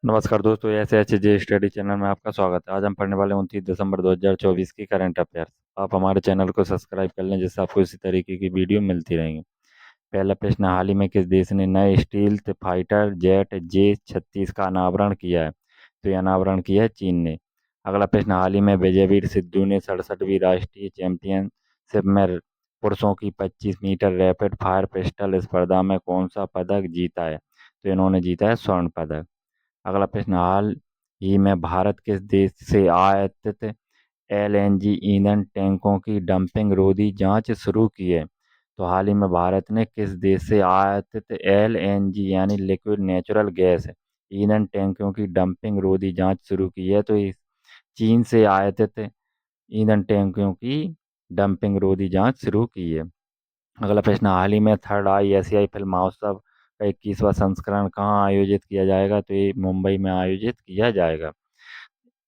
नमस्कार दोस्तों, S H J study channel में आपका स्वागत है। आज हम पढ़ने वाले 29 दिसंबर 2024 की करंट अफेयर्स। आप हमारे चैनल को सब्सक्राइब कर लें, जिससे आपको इसी तरीके की वीडियो मिलती रहेंगी। पहला प्रश्न, हाल ही में किस देश ने नए स्टील्थ फाइटर जेट J-36 का अनावरण किया है? तो ये अनावरण किया है चीन ने। अगला प्रश्न, हाल ही में विजयवीर सिद्धू ने 67वीं राष्ट्रीय चैंपियनशिप में पुरुषों की 25 मीटर रैपिड फायर पिस्टल स्पर्धा में कौन सा पदक जीता है? तो इन्होंने जीता है स्वर्ण पदक। अगला प्रश्न, हाल ही में भारत किस देश से आयातित LNG ईंधन टैंकों की डंपिंग रोधी जांच शुरू की है? तो हाल ही में भारत ने किस देश से आयातित LNG यानी लिक्विड नेचुरल गैस ईंधन टैंकों की डंपिंग रोधी जांच शुरू की है? तो इस चीन से आयातित ईंधन टैंकों की डंपिंग रोधी जांच शुरू की है। अगला प्रश्न, हाल ही में थर्ड आई एशियाई फिल्म महोत्सव का 21वां संस्करण कहाँ आयोजित किया जाएगा? तो ये मुंबई में आयोजित किया जाएगा।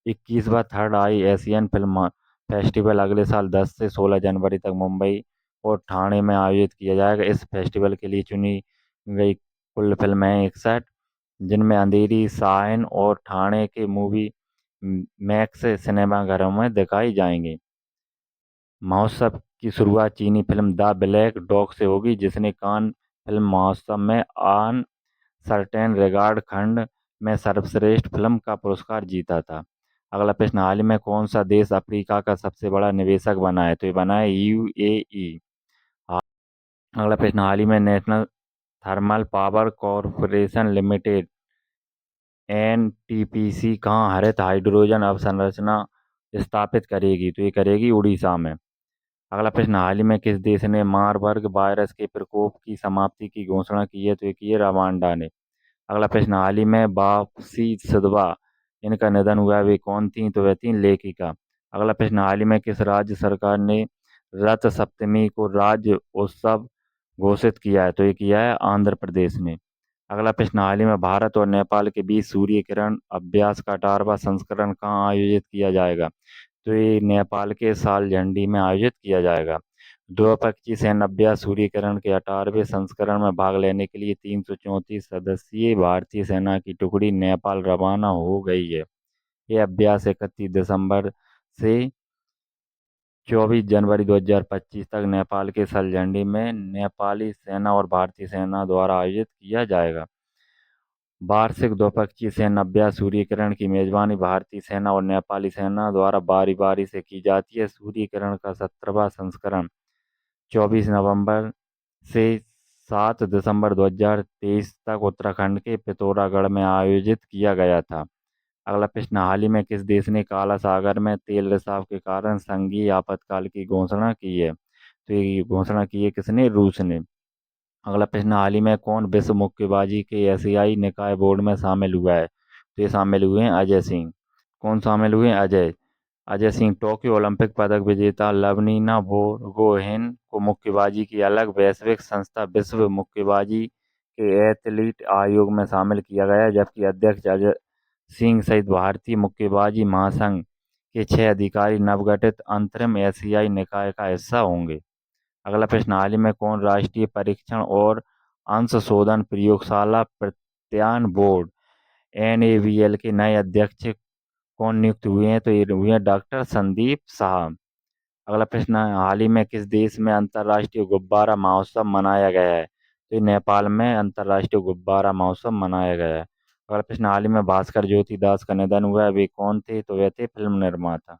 21वां थर्ड आई एशियन फिल्म फेस्टिवल अगले साल 10 से 16 जनवरी तक मुंबई और ठाणे में आयोजित किया जाएगा। इस फेस्टिवल के लिए चुनी गई कुल फिल्में 61, जिनमें अंधेरी, सायन और ठाणे के मूवी मैक्स सिनेमाघरों में दिखाई जाएंगी। महोत्सव की शुरुआत चीनी फिल्म द ब्लैक डॉग से होगी, जिसने कान फिल्म महोत्सव में आन सर्टेन रिगार्ड खंड में सर्वश्रेष्ठ फिल्म का पुरस्कार जीता था। अगला प्रश्न, हाल ही में कौन सा देश अफ्रीका का सबसे बड़ा निवेशक बना है? तो ये बना है UAE। अगला प्रश्न, हाल ही में national thermal power corporation limited NTPC कहाँ हरित हाइड्रोजन अवसंरचना स्थापित करेगी? तो ये करेगी उड़ीसा में। अगला प्रश्न, हाल ही में किस देश ने मारबर्ग वायरस के प्रकोप की समाप्ति की घोषणा की है? तो ये की है रवांडा ने। अगला प्रश्न, हाल ही में वापसी सिधवा इनका निधन हुआ, वे कौन थी? तो वह थी लेखिका। अगला प्रश्न, हाल ही में किस राज्य सरकार ने रथ सप्तमी को राज्य उत्सव घोषित किया है? तो ये किया है आंध्र प्रदेश ने। अगला प्रश्न, हाल ही में भारत और नेपाल के बीच सूर्य किरण अभ्यास का 18वां संस्करण कहाँ आयोजित किया जाएगा? तो ये नेपाल के सालझंडी में आयोजित किया जाएगा। द्विपक्षीय सैन्य अभ्यास सूर्यकिरण के 18वें संस्करण में भाग लेने के लिए 334 सदस्यीय भारतीय सेना की टुकड़ी नेपाल रवाना हो गई है। यह अभ्यास 31 दिसंबर से 24 जनवरी 2025 तक नेपाल के सालझंडी में नेपाली सेना और भारतीय सेना द्वारा आयोजित किया जाएगा। वार्षिक द्विपक्षीय सैन्य अभ्यास सूर्यकिरण की मेजबानी भारतीय सेना और नेपाली सेना द्वारा बारी बारी से की जाती है। सूर्यकिरण का 17वां संस्करण 24 नवंबर से 7 दिसंबर 2023 तक उत्तराखंड के पिथौरागढ़ में आयोजित किया गया था। अगला प्रश्न, हाल ही में किस देश ने काला सागर में तेल रिसाव के कारण संघीय आपातकाल की घोषणा की है? तो ये घोषणा की है किसने? रूस ने। अगला प्रश्न, हाल ही में कौन विश्व मुक्केबाजी के एशियाई निकाय बोर्ड में शामिल हुआ है? तो ये शामिल हुए हैं अजय सिंह। कौन शामिल हुए हैं? अजय अजय सिंह। टोक्यो ओलंपिक पदक विजेता लवलीना बोरगोहेन को मुक्केबाजी की अलग वैश्विक संस्था विश्व मुक्केबाजी के एथलीट आयोग में शामिल किया गया है, जबकि अध्यक्ष अजय सिंह सहित भारतीय मुक्केबाजी महासंघ के 6 अधिकारी नवगठित अंतरिम एशियाई निकाय का हिस्सा होंगे। अगला प्रश्न, हाल ही में कौन राष्ट्रीय परीक्षण और अंश शोधन प्रयोगशाला प्रत्यायन बोर्ड NABL के नए अध्यक्ष कौन नियुक्त हुए हैं? तो ये हुए हैं डॉक्टर संदीप साहब। अगला प्रश्न है, हाल ही में किस देश में अंतर्राष्ट्रीय गुब्बारा महोत्सव मनाया गया है? तो ये नेपाल में अंतर्राष्ट्रीय गुब्बारा महोत्सव मनाया गया है। अगला प्रश्न, हाल ही में भास्कर ज्योति दास का निधन हुआ है, वे कौन थे? तो वे थे फिल्म निर्माता।